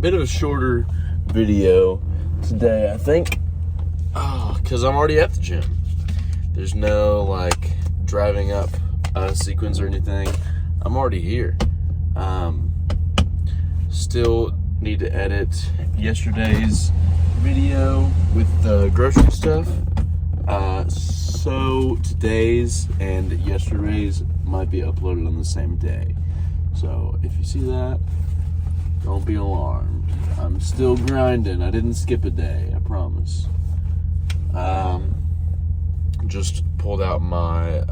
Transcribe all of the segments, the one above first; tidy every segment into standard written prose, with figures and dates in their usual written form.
bit of a shorter video today, I think, because I'm already at the gym. There's no, like, driving up sequence or anything. I'm already here. Still need to edit yesterday's video with the grocery stuff. So today's and yesterday's might be uploaded on the same day. So if you see that, don't be alarmed. I'm still grinding. I didn't skip a day, I promise. Just pulled out my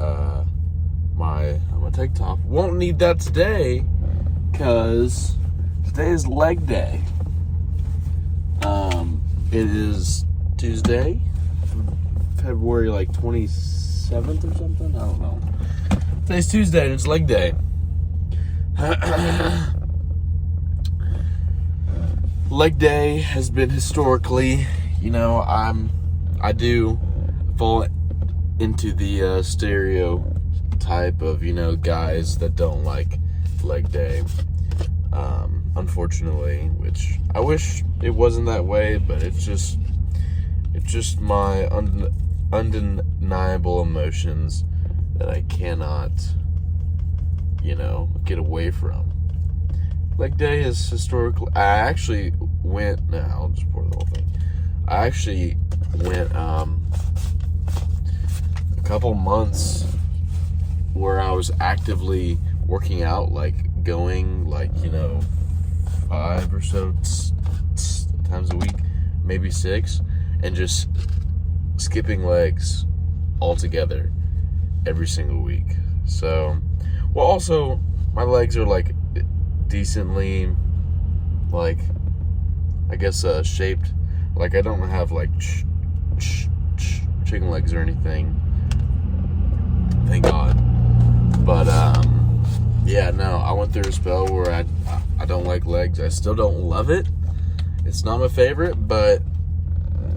tank top. Won't need that today, cause today is leg day. It is Tuesday, February 27th or something. I don't know. Today's Tuesday and it's leg day. Leg day has been historically, I do fall into the stereotype of, guys that don't like leg day. Unfortunately, which I wish it wasn't that way, but it's just my undeniable emotions that I cannot, get away from. Leg day is historically. I actually went. I'll just pour the whole thing. I actually went a couple months where I was actively working out, going 5 or so times a week, maybe 6, and just skipping legs altogether every single week. So, well, also my legs are decently, I guess shaped. I don't have chicken legs or anything, thank God. But yeah, no, I went through a spell where I don't like legs. I still don't love it. It's not my favorite, but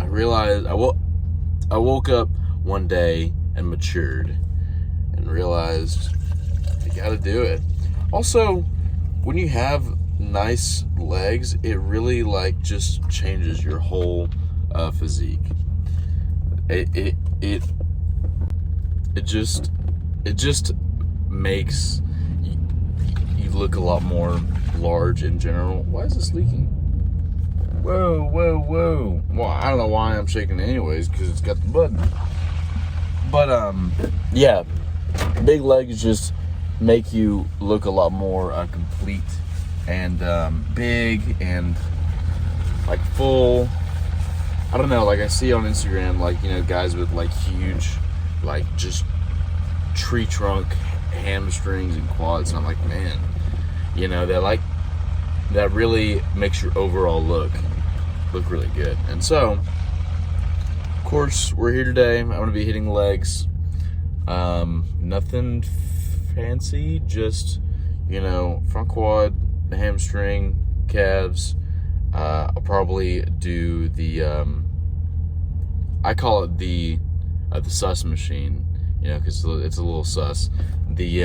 I realized I woke up one day and matured and realized you gotta do it. Also, when you have nice legs, it really just changes your whole physique. It just makes you look a lot more large in general. Why is this leaking? Whoa. Well, I don't know why I'm shaking it anyways, because it's got the button. But yeah, big legs just make you look a lot more complete and big and full. I don't know, I see on Instagram guys with huge just tree trunk hamstrings and quads, and I'm like, man, that really makes your overall look really good. And so, of course, we're here today. I'm going to be hitting legs. Nothing fancy, just front quad, the hamstring, calves. I'll probably do the I call it the sus machine, because it's a little sus. The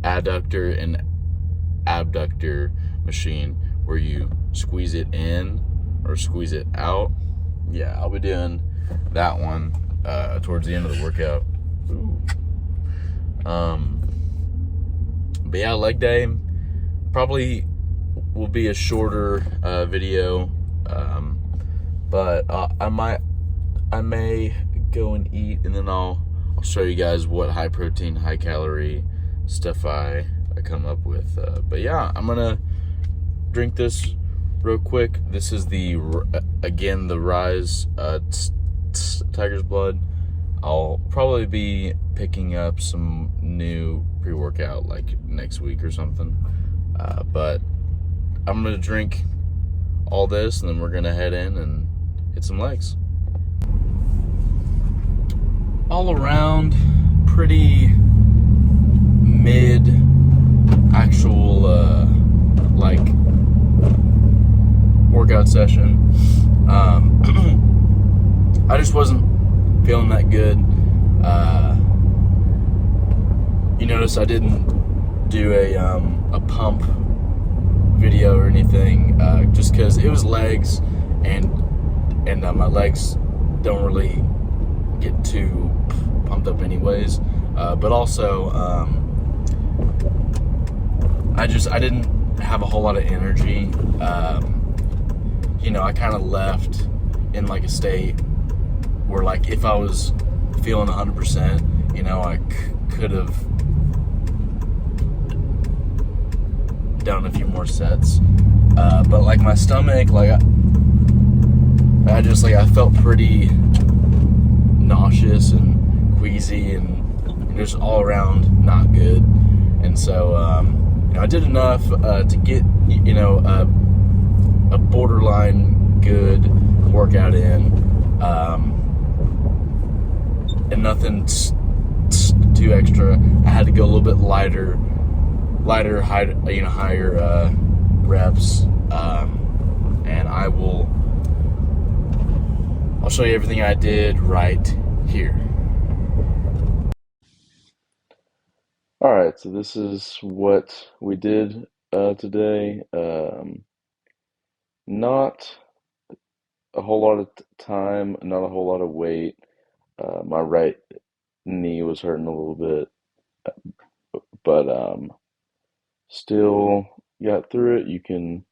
adductor and abductor machine, where you squeeze it in or squeeze it out. Yeah, I'll be doing that one towards the end of the workout. Ooh. But yeah, leg day probably will be a shorter video, but I may go and eat, and then I'll show you guys what high protein, high calorie stuff I come up with. But yeah, I'm gonna drink this real quick. This is the Rise Tiger's Blood. I'll probably be picking up some new pre-workout next week or something. But I'm gonna drink all this, and then we're gonna head in and hit some legs. All around, pretty mid actual workout session. I just wasn't feeling that good. You notice I didn't do a pump video or anything, just because it was legs, and my legs don't really get too pumped up anyways. But also, I didn't have a whole lot of energy. I kind of left in like a state where, like, if I was feeling 100%, I could have done a few more sets. But like my stomach, like I felt pretty nauseous and queasy and just all around not good. And so, I did enough to get, a borderline good workout in, and nothing too extra. I had to go a little bit lighter, higher reps, and I'll show you everything I did right here. Alright, so this is what we did today. Not a whole lot of time, not a whole lot of weight. My right knee was hurting a little bit, but still got through it. You can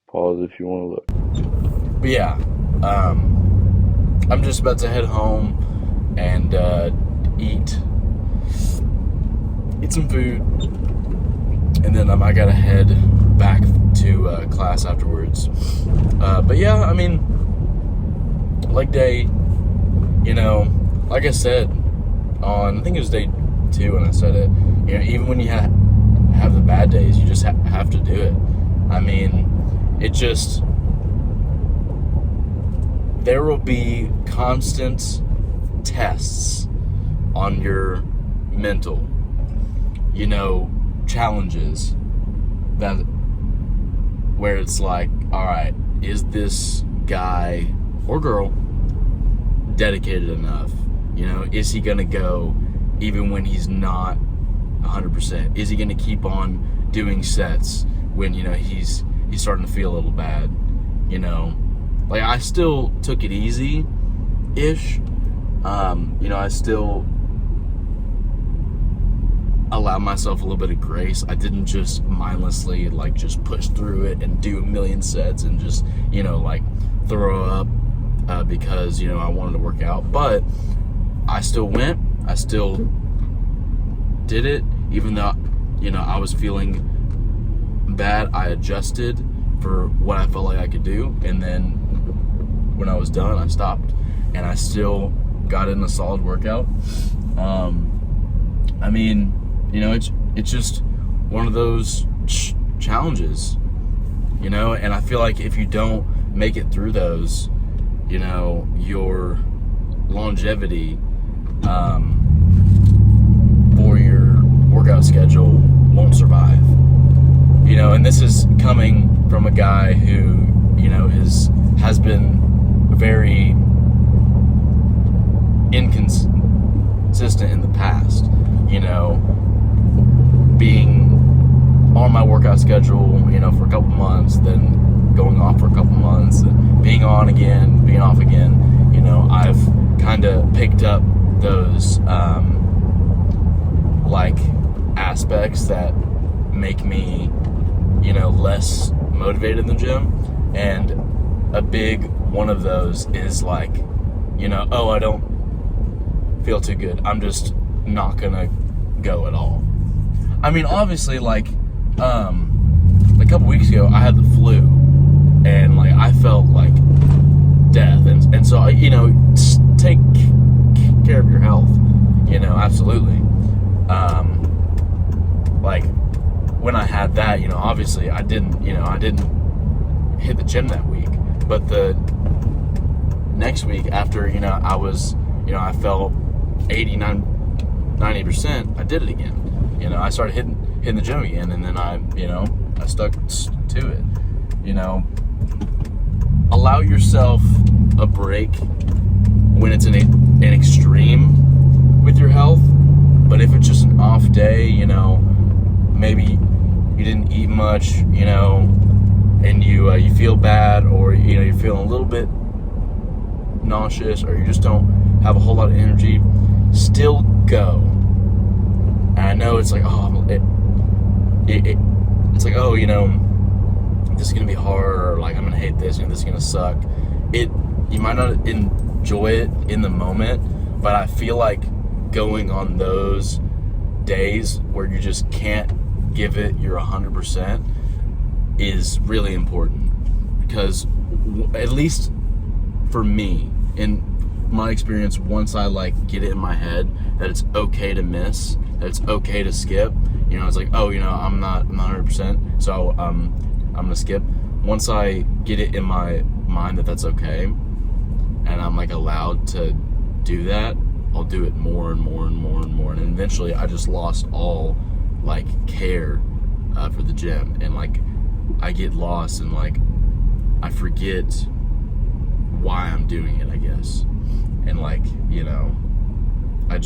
pause if you want to look. But yeah, I'm just about to head home and eat some food, and then I gotta head back to class afterwards. But yeah, I mean, leg day, like I said on, I think it was day 2 when I said it, even when you have the bad days, you just have to do it. I mean, there will be constant tests on your mental, challenges where it's like, all right, is this guy or girl dedicated enough? Is he gonna go even when he's not 100%? Is he gonna keep on doing sets when he's starting to feel a little bad? Like, I still took it easy ish. I still allow myself a little bit of grace. I didn't just mindlessly just push through it and do a million sets and just throw up because I wanted to work out. But I still went. I still did it, even though I was feeling bad. I adjusted for what I felt like I could do, and then when I was done, I stopped, and I still got in a solid workout. I mean, it's just one of those challenges, and I feel like if you don't make it through those, your longevity for your workout schedule won't survive. And this is coming from a guy who, has been very inconsistent in the past, being on my workout schedule, for a couple months, then going off for a couple months, and being on again, being off again. I've kind of picked up those aspects that make me, less motivated in the gym. And a big one of those is oh, I don't feel too good, I'm just not gonna go at all. I mean, obviously, a couple weeks ago, I had the flu, and I felt like death, and so take care of your health, absolutely. When I had that, obviously I didn't hit the gym that week, but the next week after, I was, I felt 90%, I did it again. I started hitting the gym again, and then I stuck to it. Allow yourself a break when it's an extreme with your health, but if it's just an off day, maybe you didn't eat much, and you feel bad, or you're feeling a little bit nauseous, or you just don't have a whole lot of energy, still go. And I know it's like, it's like, oh, this is gonna be hard, or like I'm gonna hate this, and this is gonna suck. You might not enjoy it in the moment, but I feel like going on those days where you just can't give it your 100% is really important, because at least for me, in my experience, once I like get it in my head that it's okay to miss, that it's okay to skip, it's like, oh, I'm not 100%, so I'm gonna skip. Once I get it in my mind that that's okay, and I'm like allowed to do that, I'll do it more and more and more and more, and eventually I just lost all like care for the gym, and like I get lost, and like I forget why I'm doing it, I guess, and like I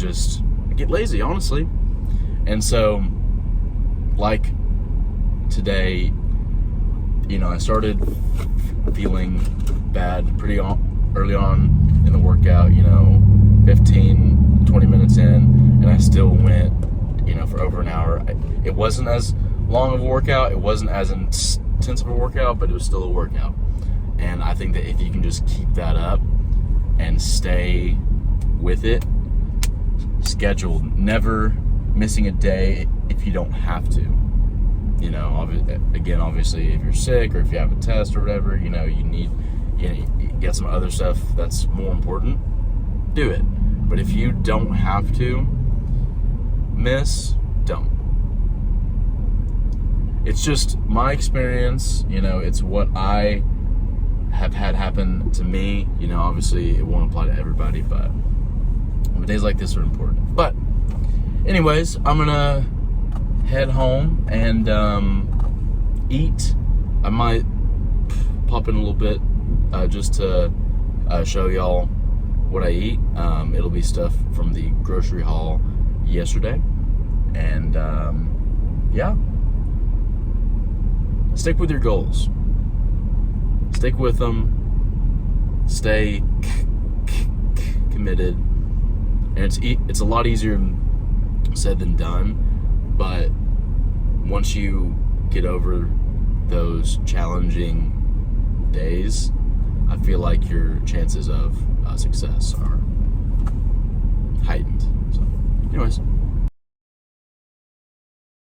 get lazy, honestly. And so like today, I started feeling bad pretty early on in the workout, 15, 20 minutes in, and I still went, for over an hour. It wasn't as long of a workout, it wasn't as intense of a workout, but it was still a workout. And I think that if you can just keep that up and stay with it, scheduled, never missing a day if you don't have to. Again, obviously, if you're sick or if you have a test or whatever, you need, you get some other stuff that's more important, do it. But if you don't have to miss, don't. It's just my experience, it's what I have had happen to me. Obviously it won't apply to everybody, but days like this are important. But anyways, I'm gonna head home and eat. I might pop in a little bit just to show y'all what I eat. It'll be stuff from the grocery haul yesterday, and yeah, stick with your goals, stick with them, stay committed, and it's a lot easier said than done, but once you get over those challenging days, I feel like your chances of success are heightened. So anyways,